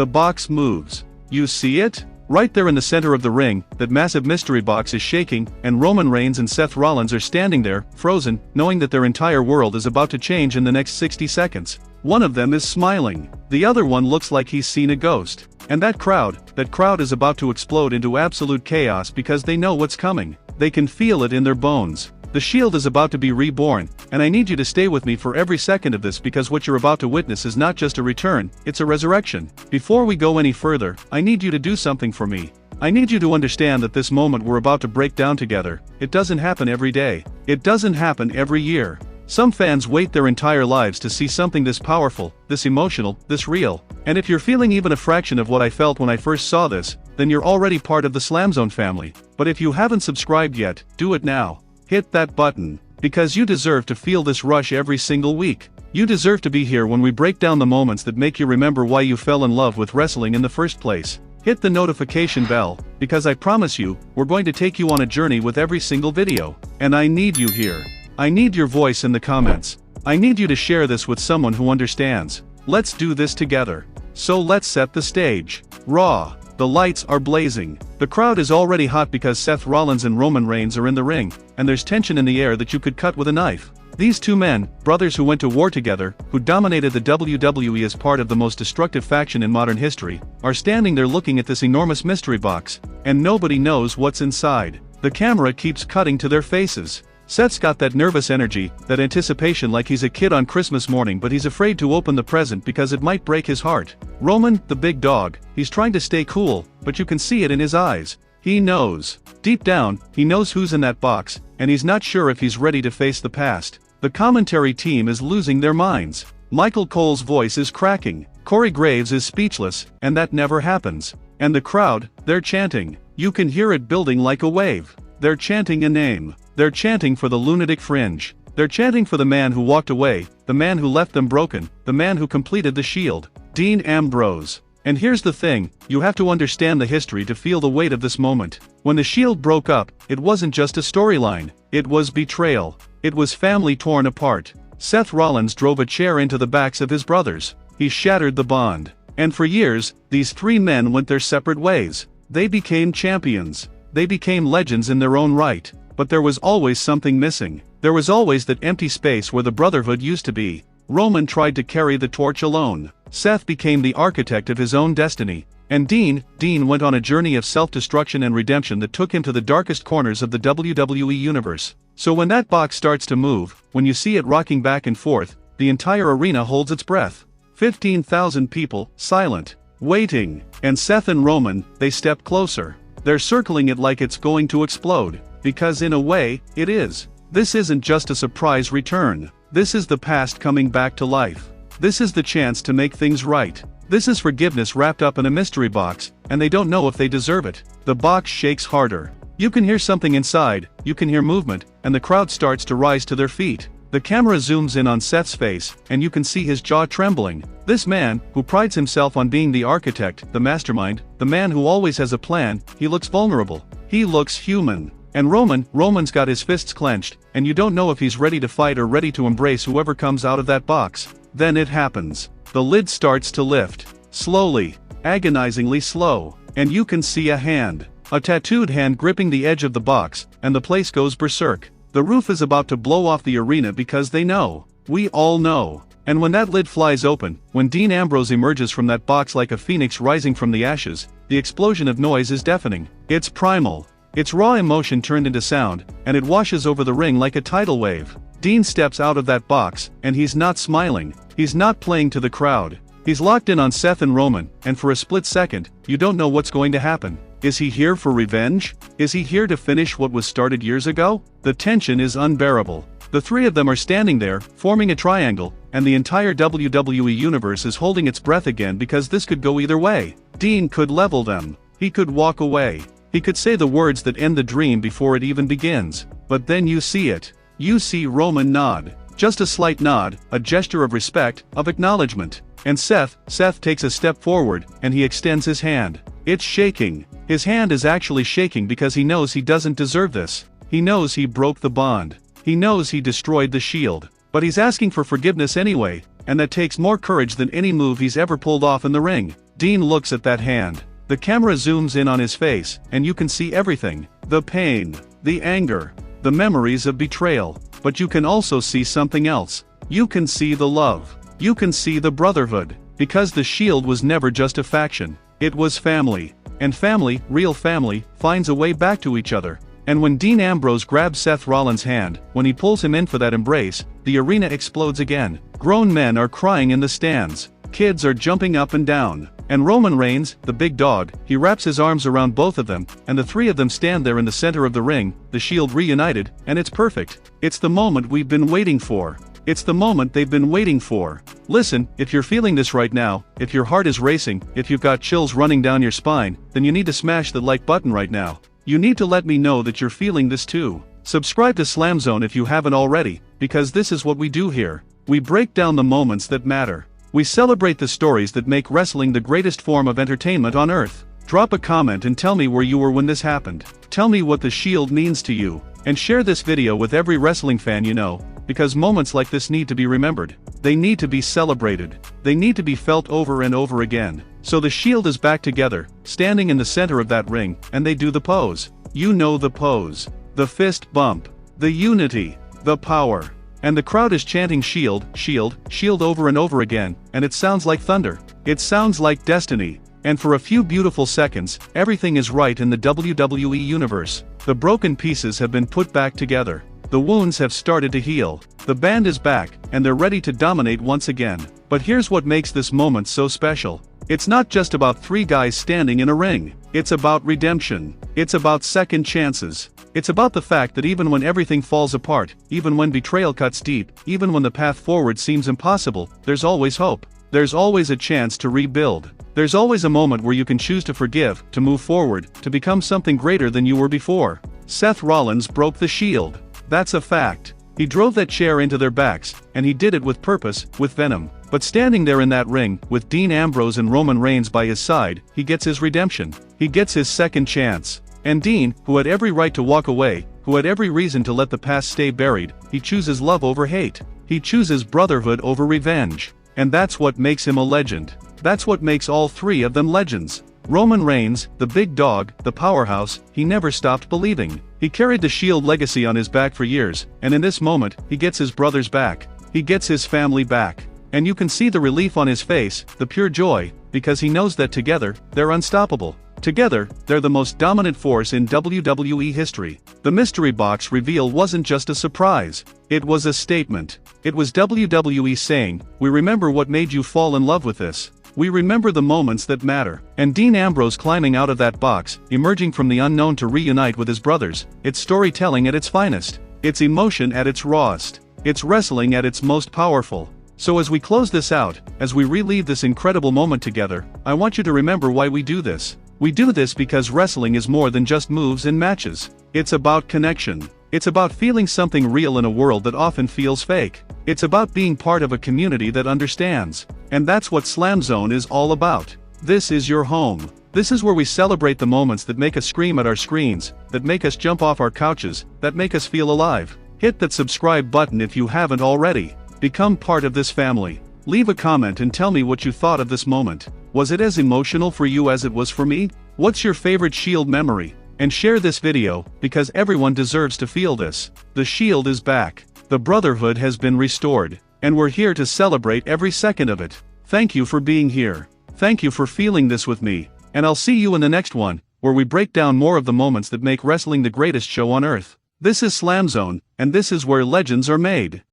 The box moves. You see it? Right there in the center of the ring, that massive mystery box is shaking, and Roman Reigns and Seth Rollins are standing there, frozen, knowing that their entire world is about to change in the next 60 seconds. One of them is smiling. The other one looks like he's seen a ghost. And that crowd is about to explode into absolute chaos because they know what's coming. They can feel it in their bones. The Shield is about to be reborn, and I need you to stay with me for every second of this because what you're about to witness is not just a return, it's a resurrection. Before we go any further, I need you to do something for me. I need you to understand that this moment we're about to break down together, it doesn't happen every day. It doesn't happen every year. Some fans wait their entire lives to see something this powerful, this emotional, this real. And if you're feeling even a fraction of what I felt when I first saw this, then you're already part of the SLAMZONE family. But if you haven't subscribed yet, do it now. Hit that button, because you deserve to feel this rush every single week. You deserve to be here when we break down the moments that make you remember why you fell in love with wrestling in the first place. Hit the notification bell, because I promise you, we're going to take you on a journey with every single video. And I need you here. I need your voice in the comments. I need you to share this with someone who understands. Let's do this together. So let's set the stage. Raw. The lights are blazing. The crowd is already hot because Seth Rollins and Roman Reigns are in the ring, and there's tension in the air that you could cut with a knife. These two men, brothers who went to war together, who dominated the WWE as part of the most destructive faction in modern history, are standing there looking at this enormous mystery box, and nobody knows what's inside. The camera keeps cutting to their faces. Seth's got that nervous energy, that anticipation like he's a kid on Christmas morning, but he's afraid to open the present because it might break his heart. Roman, the big dog, he's trying to stay cool, but you can see it in his eyes. He knows. Deep down, he knows who's in that box, and he's not sure if he's ready to face the past. The commentary team is losing their minds. Michael Cole's voice is cracking. Corey Graves is speechless, and that never happens. And the crowd, they're chanting. You can hear it building like a wave. They're chanting a name. They're chanting for the lunatic fringe. They're chanting for the man who walked away, the man who left them broken, the man who completed the Shield. Dean Ambrose. And here's the thing, you have to understand the history to feel the weight of this moment. When the Shield broke up, it wasn't just a storyline. It was betrayal. It was family torn apart. Seth Rollins drove a chair into the backs of his brothers. He shattered the bond. And for years, these three men went their separate ways. They became champions. They became legends in their own right. But there was always something missing. There was always that empty space where the brotherhood used to be. Roman tried to carry the torch alone. Seth became the architect of his own destiny. And Dean went on a journey of self-destruction and redemption that took him to the darkest corners of the WWE universe. So when that box starts to move, when you see it rocking back and forth, the entire arena holds its breath. 15,000 people, silent, waiting. And Seth and Roman, they step closer. They're circling it like it's going to explode. Because in a way, it is. This isn't just a surprise return. This is the past coming back to life. This is the chance to make things right. This is forgiveness wrapped up in a mystery box, and they don't know if they deserve it. The box shakes harder. You can hear something inside, you can hear movement, and the crowd starts to rise to their feet. The camera zooms in on Seth's face, and you can see his jaw trembling. This man, who prides himself on being the architect, the mastermind, the man who always has a plan, he looks vulnerable. He looks human. And Roman's got his fists clenched, and you don't know if he's ready to fight or ready to embrace whoever comes out of that box. Then it happens. The lid starts to lift. Slowly. Agonizingly slow. And you can see a hand. A tattooed hand gripping the edge of the box, and the place goes berserk. The roof is about to blow off the arena because they know. We all know. And when that lid flies open, when Dean Ambrose emerges from that box like a phoenix rising from the ashes, the explosion of noise is deafening. It's primal. It's raw emotion turned into sound, and it washes over the ring like a tidal wave. Dean steps out of that box, and he's not smiling. He's not playing to the crowd. He's locked in on Seth and Roman, and for a split second, you don't know what's going to happen. Is he here for revenge? Is he here to finish what was started years ago? The tension is unbearable. The three of them are standing there, forming a triangle, and the entire WWE universe is holding its breath again because this could go either way. Dean could level them. He could walk away. He could say the words that end the dream before it even begins. But then you see it. You see Roman nod. Just a slight nod, a gesture of respect, of acknowledgement. And Seth takes a step forward, and he extends his hand. It's shaking. His hand is actually shaking because he knows he doesn't deserve this. He knows he broke the bond. He knows he destroyed the Shield. But he's asking for forgiveness anyway, and that takes more courage than any move he's ever pulled off in the ring. Dean looks at that hand. The camera zooms in on his face, and you can see everything. The pain, the anger, the memories of betrayal. But you can also see something else. You can see the love. You can see the brotherhood. Because the Shield was never just a faction. It was family. And family, real family, finds a way back to each other. And when Dean Ambrose grabs Seth Rollins' hand, when he pulls him in for that embrace, the arena explodes again. Grown men are crying in the stands. Kids are jumping up and down. And Roman Reigns, the big dog, he wraps his arms around both of them, and the three of them stand there in the center of the ring, the Shield reunited, and it's perfect. It's the moment we've been waiting for. It's the moment they've been waiting for. Listen, if you're feeling this right now, if your heart is racing, if you've got chills running down your spine, then you need to smash the like button right now. You need to let me know that you're feeling this too. Subscribe to SLAMZONE if you haven't already, because this is what we do here. We break down the moments that matter. We celebrate the stories that make wrestling the greatest form of entertainment on earth. Drop a comment and tell me where you were when this happened. Tell me what the Shield means to you. And share this video with every wrestling fan you know, because moments like this need to be remembered. They need to be celebrated. They need to be felt over and over again. So the Shield is back together, standing in the center of that ring, and they do the pose. You know the pose. The fist bump. The unity. The power. And the crowd is chanting Shield, Shield, Shield over and over again, and it sounds like thunder. It sounds like destiny. And for a few beautiful seconds, everything is right in the WWE universe. The broken pieces have been put back together. The wounds have started to heal. The band is back, and they're ready to dominate once again. But here's what makes this moment so special. It's not just about three guys standing in a ring. It's about redemption. It's about second chances. It's about the fact that even when everything falls apart, even when betrayal cuts deep, even when the path forward seems impossible, there's always hope. There's always a chance to rebuild. There's always a moment where you can choose to forgive, to move forward, to become something greater than you were before. Seth Rollins broke the Shield. That's a fact. He drove that chair into their backs, and he did it with purpose, with venom. But standing there in that ring, with Dean Ambrose and Roman Reigns by his side, he gets his redemption. He gets his second chance. And Dean, who had every right to walk away, who had every reason to let the past stay buried, he chooses love over hate. He chooses brotherhood over revenge. And that's what makes him a legend. That's what makes all three of them legends. Roman Reigns, the big dog, the powerhouse, he never stopped believing. He carried the Shield legacy on his back for years, and in this moment, he gets his brothers back. He gets his family back. And you can see the relief on his face, the pure joy, because he knows that together, they're unstoppable. Together, they're the most dominant force in WWE history. The mystery box reveal wasn't just a surprise. It was a statement. It was WWE saying, "We remember what made you fall in love with this. We remember the moments that matter." And Dean Ambrose climbing out of that box, emerging from the unknown to reunite with his brothers, it's storytelling at its finest. It's emotion at its rawest. It's wrestling at its most powerful. So as we close this out, as we relive this incredible moment together, I want you to remember why we do this. We do this because wrestling is more than just moves and matches. It's about connection. It's about feeling something real in a world that often feels fake. It's about being part of a community that understands. And that's what SLAMZONE is all about. This is your home. This is where we celebrate the moments that make us scream at our screens, that make us jump off our couches, that make us feel alive. Hit that subscribe button if you haven't already. Become part of this family. Leave a comment and tell me what you thought of this moment. Was it as emotional for you as it was for me? What's your favorite Shield memory? And share this video, because everyone deserves to feel this. The Shield is back. The brotherhood has been restored. And we're here to celebrate every second of it. Thank you for being here. Thank you for feeling this with me. And I'll see you in the next one, where we break down more of the moments that make wrestling the greatest show on earth. This is SLAMZONE, and this is where legends are made.